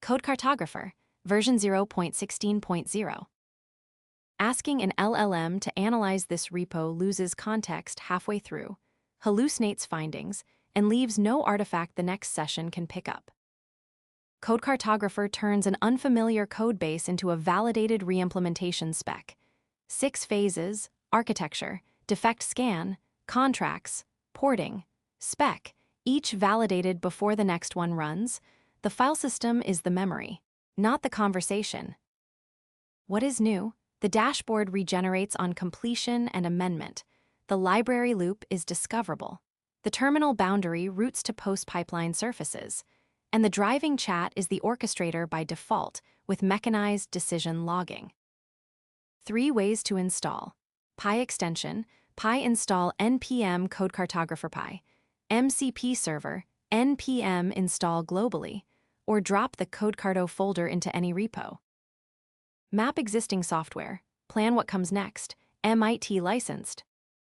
Codecartographer, version 0.16.0. Asking an LLM to analyze this repo loses context halfway through, hallucinates findings, and leaves no artifact the next session can pick up. Codecartographer turns an unfamiliar codebase into a validated reimplementation spec. 6 phases: architecture, defect scan, contracts, porting, spec, each validated before the next one runs. The file system is the memory, not the conversation. What is new? The dashboard regenerates on completion and amendment. The library loop is discoverable. The terminal boundary routes to post-pipeline surfaces. And the driving chat is the orchestrator by default with mechanized decision logging. 3 ways to install: Pi extension, Pi install npm codecartographer-pi, MCP server, npm install globally, or drop the codecarto folder into any repo. Map existing software, plan what comes next, MIT licensed.